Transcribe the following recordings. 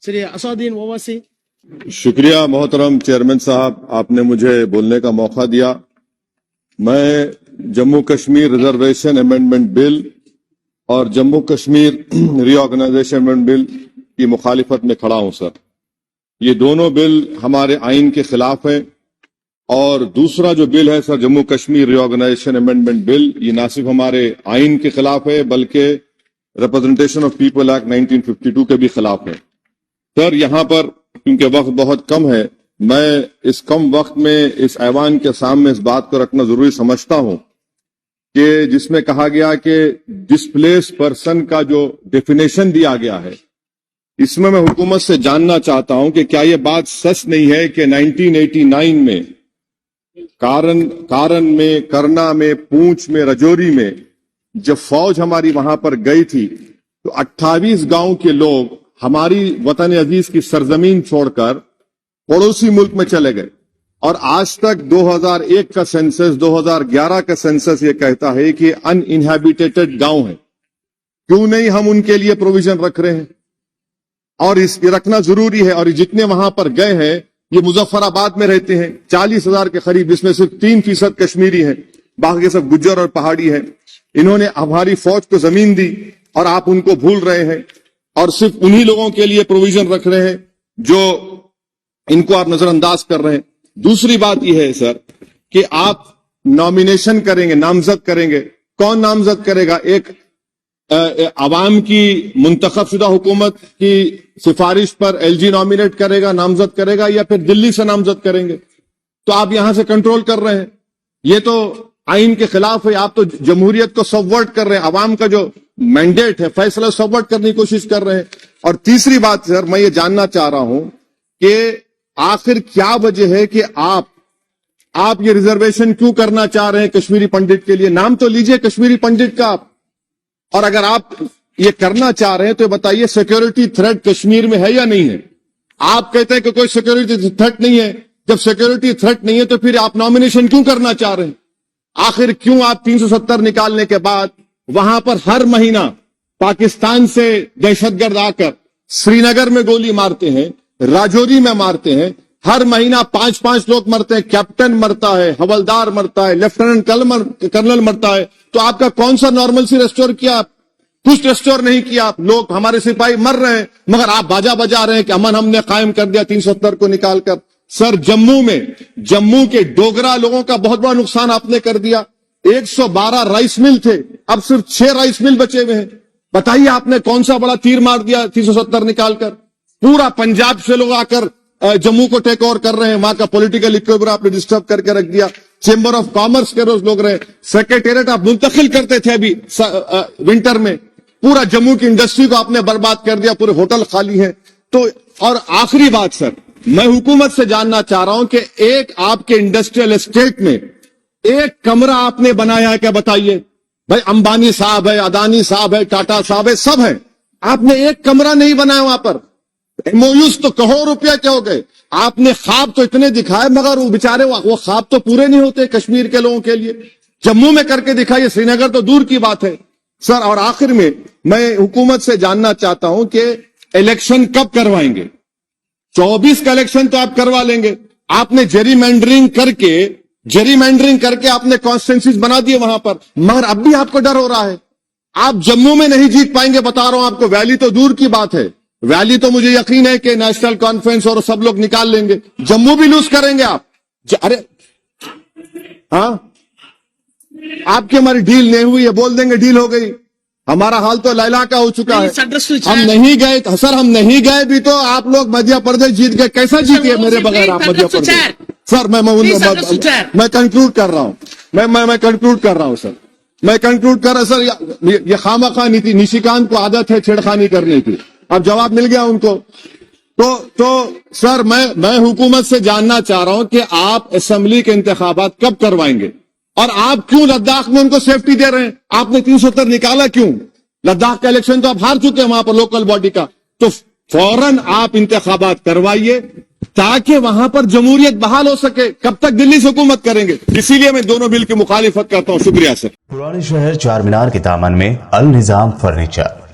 Sri Asaduddin Owaisi. شکریہ محترم chairman صاحب، آپ نے مجھے بولنے کا موقع دیا۔ میں جموں کشمیر ریزرویشن امینڈمنٹ بل اور جموں کشمیر ری آرگنائزیشن امینڈمنٹ بل کی مخالفت میں کھڑا ہوں سر۔ یہ دونوں بل ہمارے آئین کے خلاف ہیں، اور دوسرا جو بل ہے سر جموں کشمیر ری آرگنائزیشن امینڈمنٹ بل، یہ نہ صرف ہمارے آئین کے خلاف ہے بلکہ ریپرزنٹیشن آف پیپل ایکٹ 1952 کے بھی خلاف ہے۔ سر یہاں پر کیونکہ وقت بہت کم ہے، میں اس کم وقت میں اس ایوان کے سامنے اس بات کو رکھنا ضروری سمجھتا ہوں کہ جس میں کہا گیا کہ ڈسپلیس پرسن کا جو ڈیفینیشن دیا گیا ہے، اس میں حکومت سے جاننا چاہتا ہوں کہ کیا یہ بات سچ نہیں ہے کہ 1989 میں کارن میں، کرنا میں، پونچھ میں، رجوری میں جب فوج ہماری وہاں پر گئی تھی تو 28 گاؤں کے لوگ ہماری وطن عزیز کی سرزمین چھوڑ کر پڑوسی ملک میں چلے گئے، اور آج تک 2001 کا سینسس، 2011 کا سینسس یہ کہتا ہے کہ ان انہیبیٹیڈ گاؤں ہیں۔ کیوں نہیں ہم ان کے لیے پروویژن رکھ رہے ہیں؟ اور اس کی رکھنا ضروری ہے۔ اور جتنے وہاں پر گئے ہیں یہ مظفر آباد میں رہتے ہیں، 40,000 کے قریب، جس میں صرف 3% کشمیری ہیں، باقی سب گجر اور پہاڑی ہیں۔ انہوں نے ہماری فوج کو زمین دی اور آپ ان کو بھول رہے ہیں، اور صرف انہی لوگوں کے لیے پروویژن رکھ رہے ہیں جو ان کو آپ نظر انداز کر رہے ہیں۔ دوسری بات یہ ہے سر کہ آپ نامینیشن کریں گے، نامزد کریں گے، کون نامزد کرے گا؟ ایک عوام کی منتخب شدہ حکومت کی سفارش پر ایل جی نامینیٹ کرے گا، نامزد کرے گا، یا پھر دلی سے نامزد کریں گے؟ تو آپ یہاں سے کنٹرول کر رہے ہیں، یہ تو آئین کے خلاف ہے۔ آپ تو جمہوریت کو سبورٹ کر رہے ہیں، عوام کا جو مینڈیٹ ہے، فیصلہ سبورٹ کرنے کی کوشش کر رہے ہیں۔ اور تیسری بات سر میں یہ جاننا چاہ رہا ہوں کہ آخر کیا وجہ ہے کہ آپ یہ ریزرویشن کیوں کرنا چاہ رہے ہیں کشمیری پنڈت کے لیے؟ نام تو لیجئے کشمیری پنڈت کا آپ، اور اگر آپ یہ کرنا چاہ رہے ہیں تو بتائیے سیکیورٹی تھریٹ کشمیر میں ہے یا نہیں ہے؟ آپ کہتے ہیں کہ کوئی سیکیورٹی تھریٹ نہیں ہے، جب سیکیورٹی تھریٹ نہیں ہے تو پھر آپ نامینیشن کیوں کرنا چاہ رہے ہیں؟ آخر کیوں آپ 370 نکالنے کے بعد وہاں پر ہر مہینہ پاکستان سے دہشت گرد آ کر سری نگر میں گولی مارتے ہیں، راجوری میں مارتے ہیں، ہر مہینہ 5 لوگ مرتے ہیں، کیپٹن مرتا ہے، حوالدار مرتا ہے، لیفٹیننٹ کرنل مرتا ہے، تو آپ کا کون سا نارمل سی ریسٹور کیا؟ کچھ ریسٹور نہیں کیا آپ۔ لوگ ہمارے سپاہی مر رہے ہیں مگر آپ باجا بجا رہے ہیں کہ امن ہم نے قائم کر دیا 370 کو نکال کر۔ سر جموں کے ڈوگرا لوگوں کا بہت بڑا نقصان آپ نے کر دیا۔ 112 رائس مل تھے، اب صرف 6 رائس مل بچے ہوئے ہیں۔ بتائیے آپ نے کون سا بڑا تیر مار دیا 370 نکال کر؟ پورا پنجاب سے لوگ آ کر جموں کو ٹیک اوور کر رہے ہیں، وہاں کا پولیٹیکل اکویبر آپ نے ڈسٹرب کر کے رکھ دیا۔ چیمبر آف کامرس کے روز لوگ رہے، سیکریٹریٹ آپ منتقل کرتے تھے ابھی ونٹر میں، پورا جموں کی انڈسٹری کو آپ نے برباد کر دیا، پورے ہوٹل خالی ہیں۔ تو اور آخری بات سر، میں حکومت سے جاننا چاہ رہا ہوں کہ ایک آپ کے انڈسٹریل اسٹیٹ میں ایک کمرہ آپ نے بنایا ہے کیا؟ بتائیے بھائی، امبانی صاحب ہے، اڈانی صاحب ہے، ٹاٹا صاحب ہے، سب ہیں، آپ نے ایک کمرہ نہیں بنایا وہاں پر۔ MOUs تو کروڑ روپیہ کے ہو گئے، آپ نے خواب تو اتنے دکھائے مگر وہ بیچارے وہ خواب تو پورے نہیں ہوتے کشمیر کے لوگوں کے لیے۔ جموں میں کر کے دکھائیے، سری نگر تو دور کی بات ہے سر۔ اور آخر میں حکومت سے جاننا چاہتا ہوں کہ الیکشن کب کروائیں گے؟ 24 کا الیکشن تو آپ کروا لیں گے، آپ نے جیری مینڈرنگ کر کے آپ نے کانسٹیٹنسیز بنا دیے وہاں پر، مگر اب بھی آپ کو ڈر ہو رہا ہے۔ آپ جموں میں نہیں جیت پائیں گے، بتا رہا ہوں آپ کو، ویلی تو دور کی بات ہے، ویلی تو مجھے یقین ہے کہ نیشنل کانفرنس اور سب لوگ نکال لیں گے، جموں بھی لوز کریں گے آپ۔ ارے ہاں، آپ کی ہماری ڈیل نہیں ہوئی ہے، بول دیں گے ڈیل ہو گئی، ہمارا حال تو لیلا کا ہو چکا ہے۔ ہم نہیں گئے سر، ہم نہیں گئے بھی تو آپ لوگ مدھیہ پردیش جیت گئے، کیسا جیتیے میرے بغیر آپ مدھیہ پردیش؟ سر میں کنکلوڈ کر رہا ہوں، میں کنکلوڈ کر رہا ہوں سر، میں کنکلوڈ کر رہا سر۔ یہ خامخواہ نشیکانت کو عادت ہے چھیڑخانی کرنے کی، اب جواب مل گیا ان کو۔ تو سر میں حکومت سے جاننا چاہ رہا ہوں کہ آپ اسمبلی کے انتخابات کب کروائیں گے، اور آپ کیوں لداخ میں ان کو سیفٹی دے رہے ہیں؟ آپ نے 370 نکالا کیوں؟ لداخ کا الیکشن تو آپ ہار چکے ہیں وہاں پر لوکل باڈی کا، تو فوراً آپ انتخابات کروائیے تاکہ وہاں پر جمہوریت بحال ہو سکے۔ کب تک دلی سے حکومت کریں گے؟ اسی لیے میں دونوں بل کی مخالفت کرتا ہوں۔ شکریہ سر۔ پرانے شہر چار مینار کے دامن میں النظام فرنیچر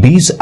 20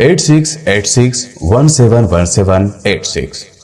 8686171786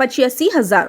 85,000।